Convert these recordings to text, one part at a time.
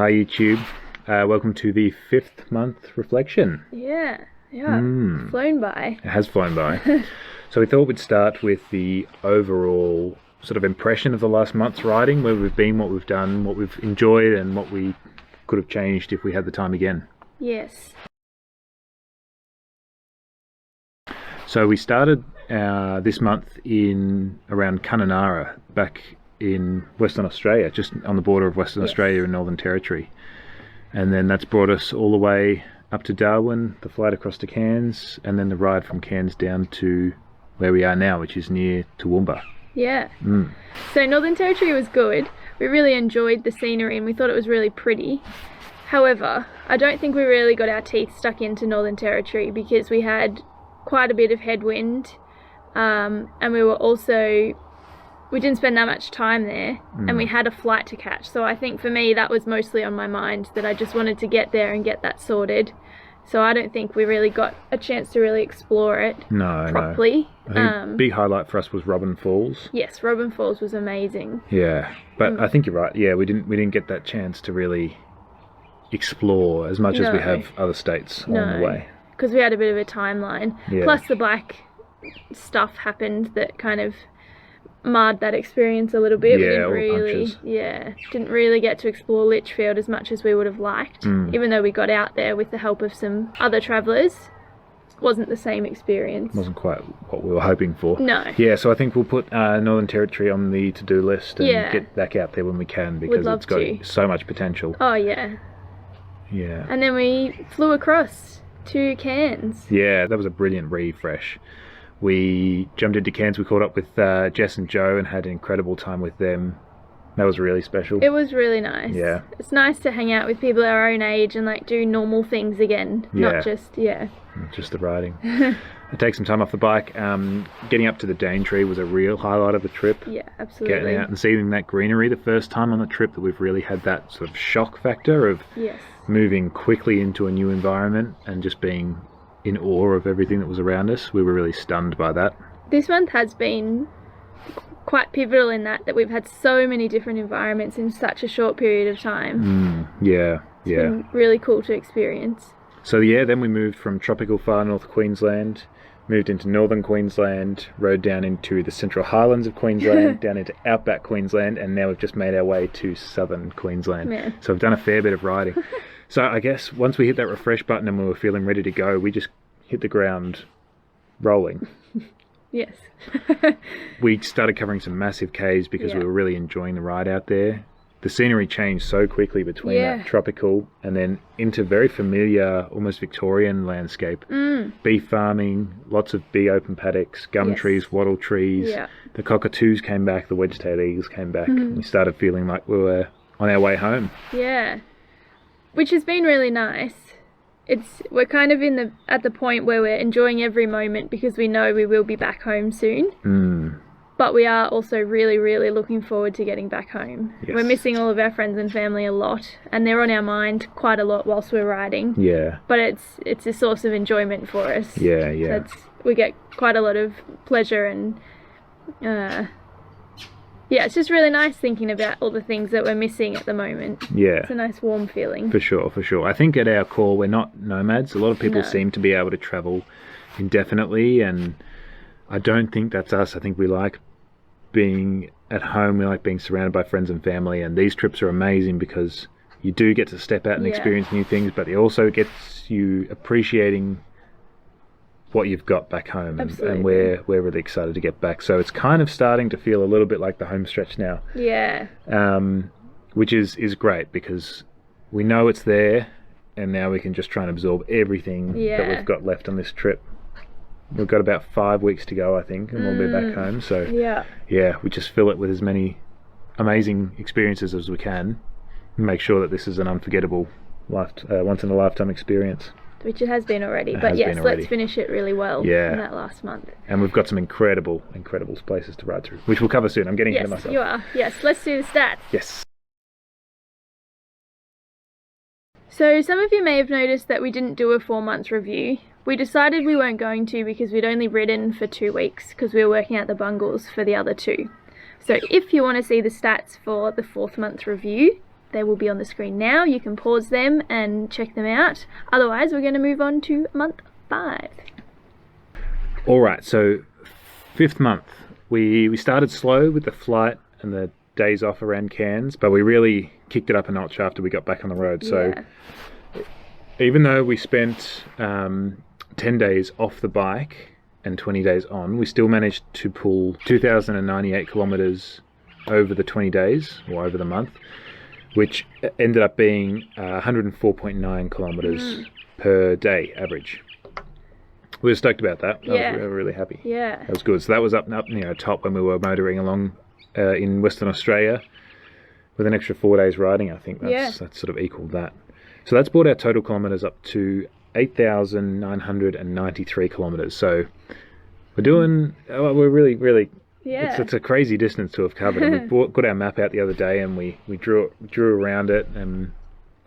Hi YouTube, welcome to the 5th month reflection. Yeah, flown by. It has flown by. So we thought we'd start with the overall sort of impression of the last month's riding, where we've been, what we've done, what we've enjoyed and what we could have changed if we had the time again. Yes. So we started this month in around Kununurra, back in Western Australia, just on the border of Western Australia and Northern Territory. And then that's brought us all the way up to Darwin, the flight across to Cairns, and then the ride from Cairns down to where we are now, which is near Toowoomba. Yeah. So Northern Territory was good. We really enjoyed the scenery and we thought it was really pretty. However, I don't think we really got our teeth stuck into Northern Territory because we had quite a bit of headwind, and we didn't spend that much time there, and we had a flight to catch. So I think for me that was mostly on my mind, that I just wanted to get there and get that sorted. So I don't think we really got a chance to really explore it properly. I think big highlight for us was Robin Falls. Yes, Robin Falls was amazing. Yeah, but I think you're right. Yeah, we didn't get that chance to really explore as much as we have other states along the way. Because we had a bit of a timeline. Yeah. Plus the black stuff happened that kind of marred that experience a little bit. Yeah, Didn't really get to explore Litchfield as much as we would have liked. Even though we got out there with the help of some other travellers, wasn't the same experience. Wasn't quite what we were hoping for. No. Yeah, so I think we'll put Northern Territory on the to-do list and get back out there when we can, because it's got so much potential. Oh yeah. Yeah. And then we flew across to Cairns. Yeah, that was a brilliant refresh. We jumped into Cairns, we caught up with Jess and Joe and had an incredible time with them. That was really special. It was really nice. Yeah. It's nice to hang out with people our own age and like do normal things again. Not just the riding. Take some time off the bike. Getting up to the Daintree was a real highlight of the trip. Yeah, absolutely. Getting out and seeing that greenery, the first time on the trip that we've really had that sort of shock factor of moving quickly into a new environment and just being in awe of everything that was around us. We were really stunned by that. This month has been quite pivotal in that we've had so many different environments in such a short period of time. It's been really cool to experience. So then we moved from tropical far north Queensland, moved into northern Queensland, rode down into the central highlands of Queensland, down into outback Queensland, and now we've just made our way to southern Queensland. Man. So we've done a fair bit of riding. So I guess once we hit that refresh button and we were feeling ready to go, we just hit the ground rolling. Yes. We started covering some massive caves because we were really enjoying the ride out there. The scenery changed so quickly between that tropical and then into very familiar, almost Victorian landscape. Beef farming, lots of bee open paddocks, gum trees, wattle trees. Yeah. The cockatoos came back, the wedge-tailed eagles came back. And we started feeling like we were on our way home. Yeah. Which has been really nice. We're kind of at the point where we're enjoying every moment because we know we will be back home soon. But we are also really, really looking forward to getting back home. Yes. We're missing all of our friends and family a lot, and they're on our mind quite a lot whilst we're riding. Yeah. But it's a source of enjoyment for us. Yeah. So we get quite a lot of pleasure and it's just really nice thinking about all the things that we're missing at the moment. Yeah. It's a nice warm feeling. For sure. I think at our core, we're not nomads. A lot of people seem to be able to travel indefinitely, and I don't think that's us. I think we like being at home. We like being surrounded by friends and family, and these trips are amazing because you do get to step out and experience new things, but it also gets you appreciating what you've got back home. And we're really excited to get back. So it's kind of starting to feel a little bit like the home stretch now. Yeah. Which is great because we know it's there, and now we can just try and absorb everything that we've got left on this trip. We've got about 5 weeks to go, I think, and we'll be back home. So we just fill it with as many amazing experiences as we can and make sure that this is an unforgettable once in a lifetime experience. Which it has been already. But yes, let's finish it really well in that last month. And we've got some incredible places to ride through, which we'll cover soon. I'm getting ahead of myself. Yes, you are. Yes, let's do the stats. Yes. So some of you may have noticed that we didn't do a 4-month review. We decided we weren't going to because we'd only ridden for 2 weeks because we were working out the bungles for the other 2. So if you want to see the stats for the 4th month review, they will be on the screen now. You can pause them and check them out. Otherwise, we're going to move on to month 5. All right, so 5th month. We started slow with the flight and the days off around Cairns, but we really kicked it up a notch after we got back on the road. So even though we spent 10 days off the bike and 20 days on, we still managed to pull 2,098 kilometres over the 20 days, or over the month, which ended up being 104.9 kilometres per day average. We were stoked about that. We were really happy. Yeah. That was good. So that was up top when we were motoring along in Western Australia with an extra 4 days riding. I think that's sort of equaled that. So that's brought our total kilometres up to 8,993 kilometres. So we're really it's a crazy distance to have covered. And we got our map out the other day and we drew around it and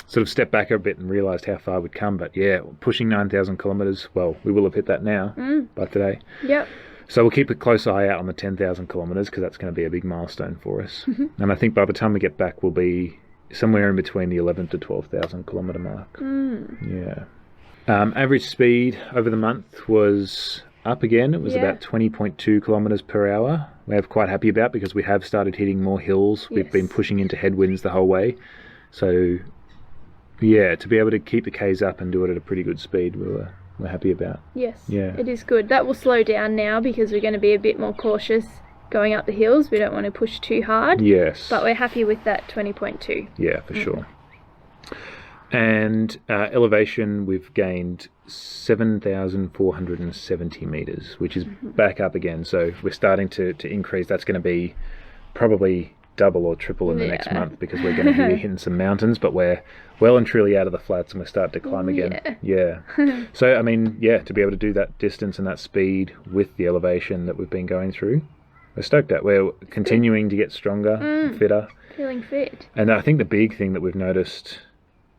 sort of stepped back a bit and realised how far we'd come. But pushing 9,000 kilometres, well, we will have hit that now by today. Yep. So we'll keep a close eye out on the 10,000 kilometres because that's going to be a big milestone for us. And I think by the time we get back, we'll be somewhere in between the 11 to 12,000 kilometre mark. Yeah. Average speed over the month was up again. It was about 20.2 kilometres per hour. We're quite happy about because we have started hitting more hills. We've been pushing into headwinds the whole way. So to be able to keep the Ks up and do it at a pretty good speed, we're happy about. Yes. Yeah. It is good. That will slow down now because we're going to be a bit more cautious going up the hills. We don't want to push too hard. Yes. But we're happy with that 20.2. Yeah, for sure. And elevation, we've gained 7,470 metres, which is back up again. So we're starting to increase. That's going to be probably double or triple in the next month because we're going to be hitting some mountains, but we're well and truly out of the flats and we're starting to climb again. So, I mean, to be able to do that distance and that speed with the elevation that we've been going through, we're stoked at. We're continuing to get stronger and fitter. Feeling fit. And I think the big thing that we've noticed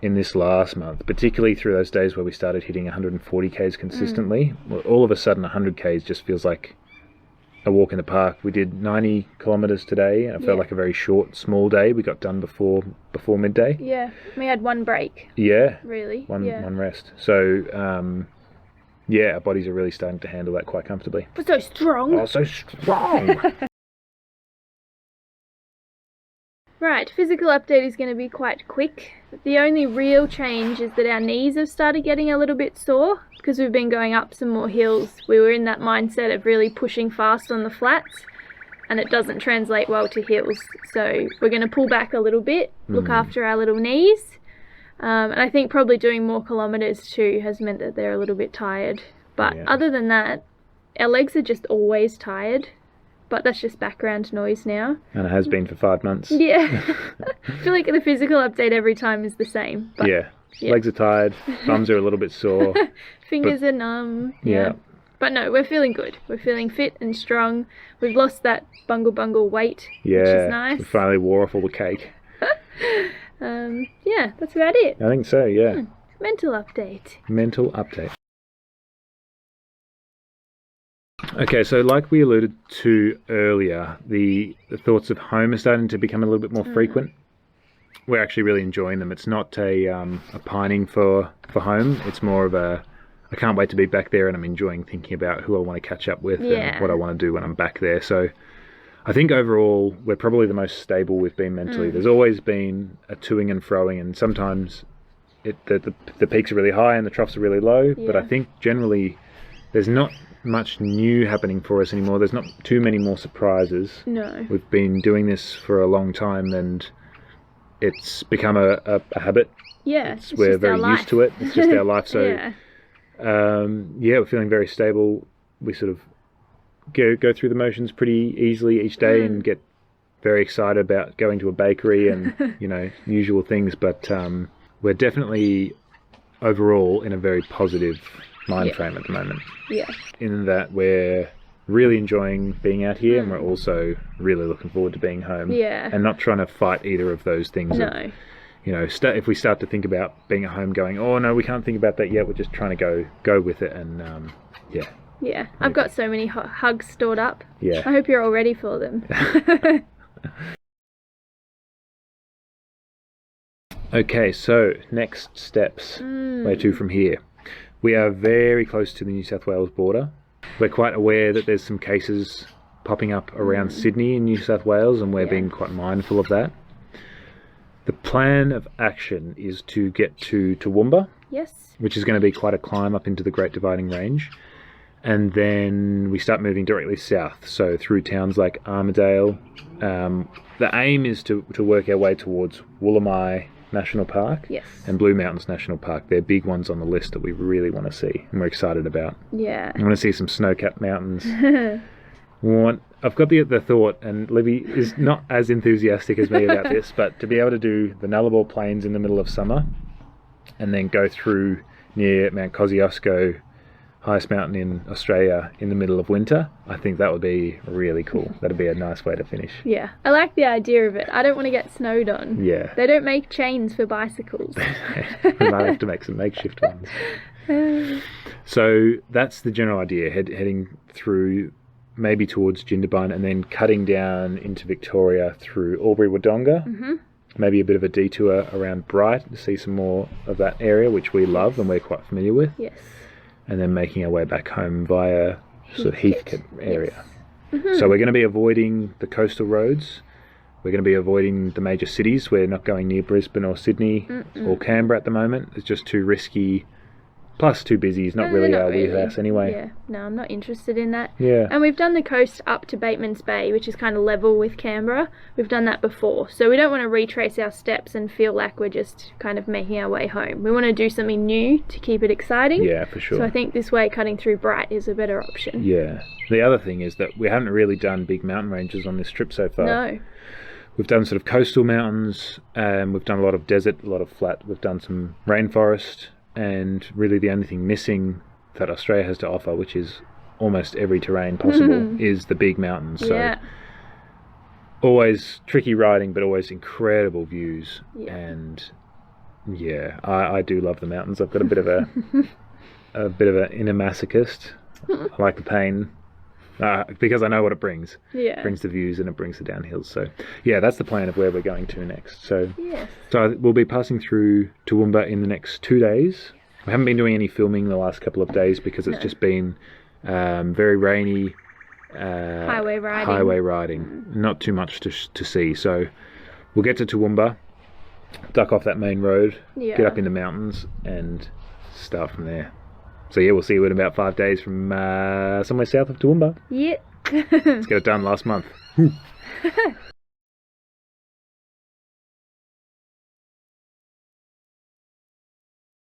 in this last month, particularly through those days where we started hitting 140 Ks consistently, well, all of a sudden 100 Ks just feels like a walk in the park. We did 90 kilometres today and it felt like a very short, small day. We got done before midday. Yeah, we had one break. Yeah. Really? One rest. So, our bodies are really starting to handle that quite comfortably. We're so strong. Oh, so strong! Right, physical update is going to be quite quick. The only real change is that our knees have started getting a little bit sore because we've been going up some more hills. We were in that mindset of really pushing fast on the flats and it doesn't translate well to hills. So we're going to pull back a little bit, look after our little knees. And I think probably doing more kilometres too has meant that they're a little bit tired. But other than that, our legs are just always tired. But that's just background noise now. And it has been for 5 months. Yeah. I feel like the physical update every time is the same. But legs are tired, thumbs are a little bit sore. Fingers are numb. Yeah. But no, we're feeling good. We're feeling fit and strong. We've lost that bungle weight, which is nice. We finally wore off all the cake. That's about it. I think so, yeah. Mental update. Okay, so like we alluded to earlier, the thoughts of home are starting to become a little bit more frequent. We're actually really enjoying them. It's not a pining for home. It's more of I can't wait to be back there and I'm enjoying thinking about who I want to catch up with and what I want to do when I'm back there. So I think overall we're probably the most stable we've been mentally. There's always been a toing and froing and sometimes the peaks are really high and the troughs are really low. But I think generally there's not much new happening for us anymore. There's not too many more surprises. No. We've been doing this for a long time and it's become a habit. Yeah. We're very used to it. It's just our life. So we're feeling very stable. We sort of go through the motions pretty easily each day and get very excited about going to a bakery and usual things, but we're definitely overall in a very positive mind frame at the moment. Yeah. In that we're really enjoying being out here and we're also really looking forward to being home. Yeah. And not trying to fight either of those things. No. If we start to think about being at home going, oh no, we can't think about that yet, we're just trying to go with it and Yeah. I've got so many hugs stored up. Yeah. I hope you're all ready for them. Okay, so next steps. Where to from here? We are very close to the New South Wales border. We're quite aware that there's some cases popping up around Sydney in New South Wales, and we're being quite mindful of that. The plan of action is to get to Toowoomba, Yes. which is going to be quite a climb up into the Great Dividing Range. And then we start moving directly south, so through towns like Armidale. The aim is to work our way towards Woolamai National Park and Blue Mountains National Park. They're big ones on the list that we really want to see and we're excited about. Yeah. I want to see some snow-capped mountains. I've got the thought, and Libby is not as enthusiastic as me about this, but to be able to do the Nullarbor Plains in the middle of summer and then go through near Mount Kosciuszko, highest mountain in Australia, in the middle of winter, I think that would be really cool. That'd be a nice way to finish. Yeah, I like the idea of it. I don't want to get snowed on. Yeah. They don't make chains for bicycles. We might have to make some makeshift ones. So that's the general idea, heading through maybe towards Jindabyne and then cutting down into Victoria through Albury-Wodonga. Maybe a bit of a detour around Bright to see some more of that area, which we love and we're quite familiar with. Yes. And then making our way back home via sort of Heathcote area. So we're going to be avoiding the coastal roads. We're going to be avoiding the major cities. We're not going near Brisbane or Sydney or Canberra at the moment. It's just too risky. Plus too busy. It's not really our wheelhouse anyway. Yeah, no, I'm not interested in that. Yeah. And we've done the coast up to Bateman's Bay, which is kind of level with Canberra. We've done that before. So we don't want to retrace our steps and feel like we're just kind of making our way home. We want to do something new to keep it exciting. Yeah, for sure. So I think this way, cutting through Bright is a better option. Yeah. The other thing is that we haven't really done big mountain ranges on this trip so far. No. We've done sort of coastal mountains, we've done a lot of desert, a lot of flat. We've done some rainforest. And really the only thing missing that Australia has to offer, which is almost every terrain possible, is the big mountains. So always tricky riding, but always incredible views. And yeah, I do love the mountains. I've got a bit of an inner masochist. I like the pain because I know what it brings. Yeah. It brings the views and it brings the downhills. So yeah, that's the plan of where we're going to next. So Yes. so we'll be passing through Toowoomba in the next 2 days. We haven't been doing any filming the last couple of days because it's just been very rainy. Highway riding. Not too much to see. So we'll get to Toowoomba, duck off that main road, get up in the mountains and start from there. So yeah, we'll see you in about 5 days from somewhere south of Toowoomba. Yeah. Let's get it done last month.